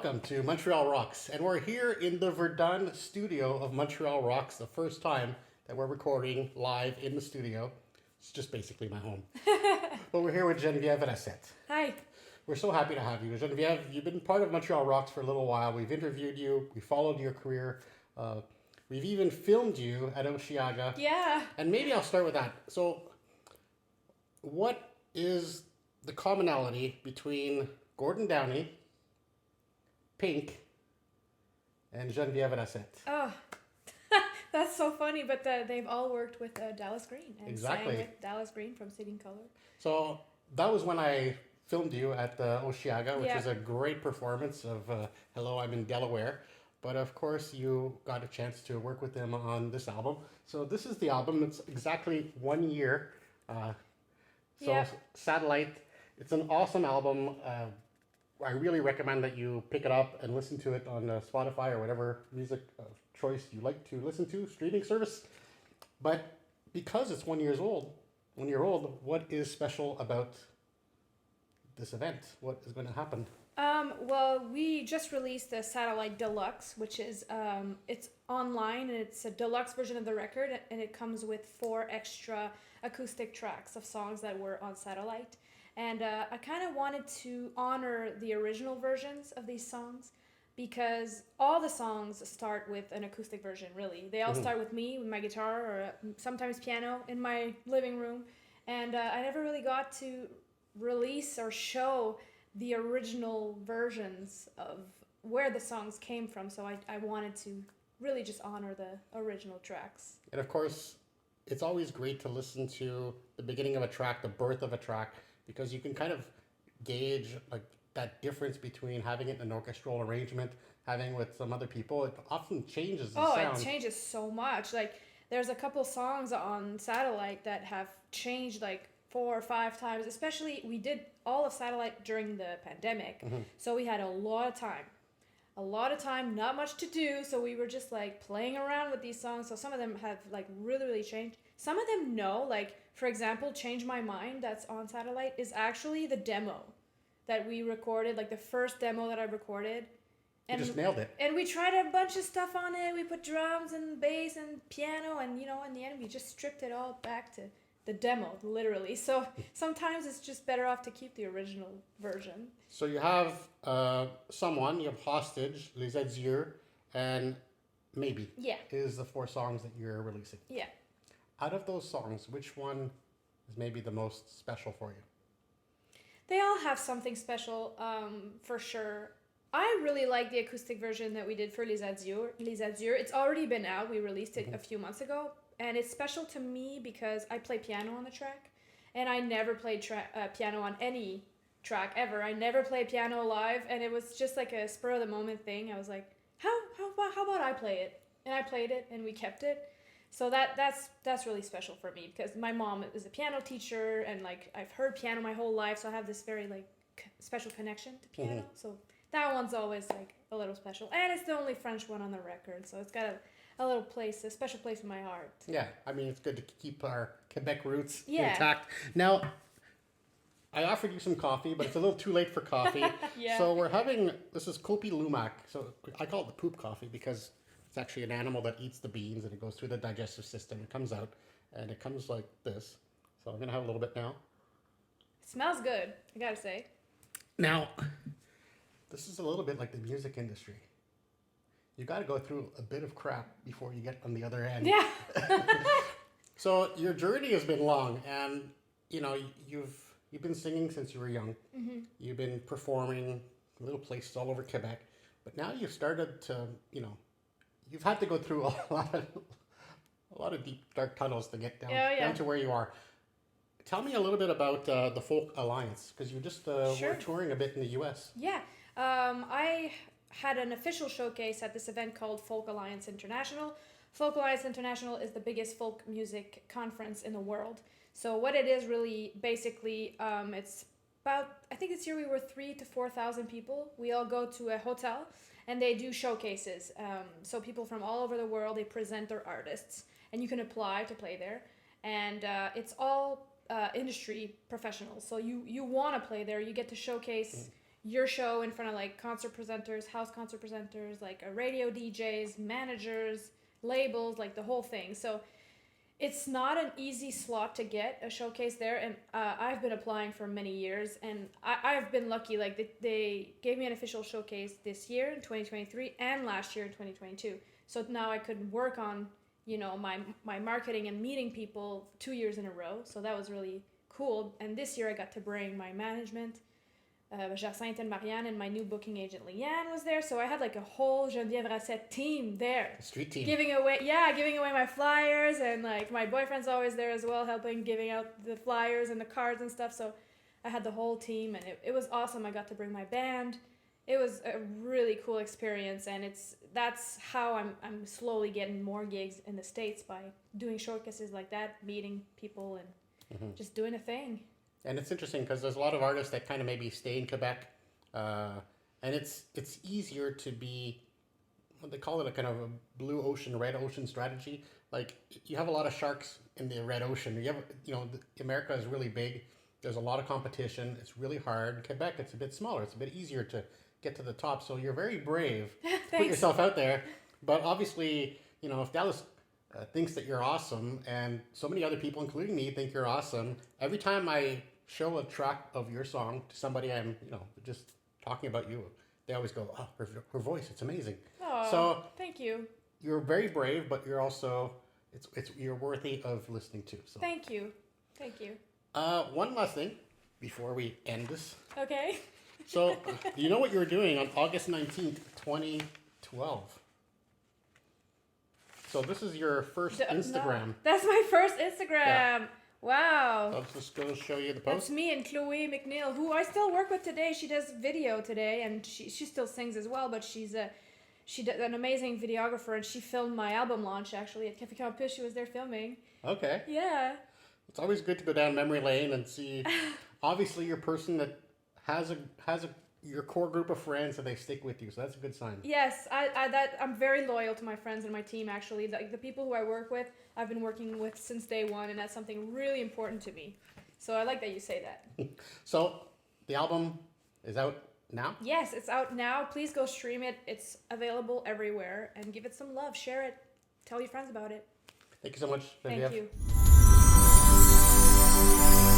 Welcome to Montreal Rocks, and we're here in the Verdun studio of Montreal Rocks, the first time that we're recording live in the studio. It's just basically my home. But we're here with Geneviève Racette. Hi. We're so happy to have you. Geneviève, you've been part of Montreal Rocks for a little while. We've interviewed you, we followed your career. We've even filmed you at Osheaga. Yeah. And maybe I'll start with that. So, what is the commonality between Gordon Downey, Pink, and Geneviève Racette? Oh, that's so funny, but they've all worked with Dallas Green and Exactly. sang with Dallas Green from Sitting Color. So that was when I filmed you at the Osheaga, which Yeah. was a great performance of Hello, I'm in Delaware. But of course, you got a chance to work with them on this album. So this is the album. It's exactly 1 year. Yeah. Satellite, it's an awesome album. I really recommend that you pick it up and listen to it on Spotify or whatever music choice you like to listen to, streaming service. But because it's 1 year old, what is special about this event? What is going to happen? Well, we just released the Satellite Deluxe, which is it's online and it's a deluxe version of the record, and it comes with 4 extra acoustic tracks of songs that were on Satellite. And I kind of wanted to honor the original versions of these songs because all the songs start with an acoustic version, really. They all start with me, with my guitar, or sometimes piano in my living room. And I never really got to release or show the original versions of where the songs came from. So I wanted to really just honor the original tracks. And of course, it's always great to listen to the beginning of a track, the birth of a track, because you can kind of gauge like that difference between having it in an orchestral arrangement, having with some other people. It often changes the sound. It changes so much. Like there's a couple songs on Satellite that have changed like 4 or 5 times. Especially we did all of Satellite during the pandemic, so we had a lot of time, not much to do. So we were just like playing around with these songs. So some of them have like really changed. Some of them like for example, Change My Mind that's on Satellite is actually the demo that we recorded, like the first demo that I recorded. You just nailed it. And we tried a bunch of stuff on it. We put drums and bass and piano, and in the end we just stripped it all back to the demo, literally. So sometimes it's just better off to keep the original version. So you have you have Hostage, Les Adieux, and Maybe. Yeah. Is the 4 songs that you're releasing. Yeah. Out of those songs, which one is maybe the most special for you? They all have something special, for sure. I really like the acoustic version that we did for Les Adieux. Les Adieux, it's already been out. We released it a few months ago. And it's special to me because I play piano on the track. And I never played piano on any track ever. I never played piano live. And it was just like a spur of the moment thing. I was like, how about I play it? And I played it and we kept it. So that's really special for me because my mom is a piano teacher and like I've heard piano my whole life, so I have this very like special connection to piano. So that one's always like a little special, and it's the only French one on the record, so it's got a little place, a special place in my heart. Yeah, I mean it's good to keep our Quebec roots Yeah. intact. Now, I offered you some coffee, but it's a little too late for coffee. Yeah. So this is Kopi Lumak. So I call it the poop coffee because it's actually an animal that eats the beans and it goes through the digestive system. It comes out and it comes like this. So I'm going to have a little bit now. It smells good, I gotta say. Now, this is a little bit like the music industry. You got to go through a bit of crap before you get on the other end. Yeah. So your journey has been long and, you've been singing since you were young. You've been performing little places all over Quebec. But now you've started to, you've had to go through a lot of deep, dark tunnels to get down to where you are. Tell me a little bit about the Folk Alliance, because you just were touring a bit in the U.S. Yeah. I had an official showcase at this event called Folk Alliance International. Folk Alliance International is the biggest folk music conference in the world. So what it is really, basically, it's about, I think this year we were 3,000 to 4,000 people. We all go to a hotel and they do showcases. So people from all over the world, they present their artists and you can apply to play there. And it's all industry professionals. So you want to play there. You get to showcase your show in front of like concert presenters, house concert presenters, like radio DJs, managers, labels, like the whole thing. So it's not an easy slot to get a showcase there, and I've been applying for many years, and I've been lucky. Like they gave me an official showcase this year in 2023 and last year in 2022. So now I could work on, you know, my marketing and meeting people 2 years in a row. So that was really cool. And this year I got to bring my management, Jacinthe and Marianne, and my new booking agent Leanne was there. So I had like a whole Geneviève Racette team there. Street team. Giving away my flyers, and like my boyfriend's always there as well, helping giving out the flyers and the cards and stuff. So I had the whole team, and it was awesome. I got to bring my band. It was a really cool experience, and that's how I'm slowly getting more gigs in the States, by doing showcases like that, meeting people, and just doing a thing. And it's interesting because there's a lot of artists that kind of maybe stay in Quebec, and it's easier to be, what they call it, a kind of a blue ocean, red ocean strategy. Like you have a lot of sharks in the red ocean. You have, you know, America is really big. There's a lot of competition. It's really hard. Quebec, it's a bit smaller. It's a bit easier to get to the top. So you're very brave. Put yourself out there. But obviously, you know, if Dallas thinks that you're awesome, and so many other people, including me, think you're awesome, every time I show a track of your song to somebody I'm, you know, just talking about you, they always go, oh, her voice, it's amazing. Oh, so thank you. You're very brave, but you're also, you're worthy of listening to. So Thank you. one last thing before we end this. Okay. So you know what you were doing on August 19th, 2012? So this is your first Instagram. No, that's my first Instagram. Yeah. Wow. I'll just go show you the post. That's me and Chloe McNeil, who I still work with today. She does video today, and she still sings as well, but she's an amazing videographer, and she filmed my album launch actually at Café Campus. She was there filming. Okay. Yeah. It's always good to go down memory lane and see. Obviously, you're a person that has your core group of friends, and they stick with you, so that's a good sign. Yes, I'm very loyal to my friends and my team. Actually, the people who I work with, I've been working with since day one, and that's something really important to me. So I like that you say that. So the album is out now? Yes, it's out now. Please go stream it. It's available everywhere, and give it some love. Share it. Tell your friends about it. Thank you so much, Geneviève. Thank you.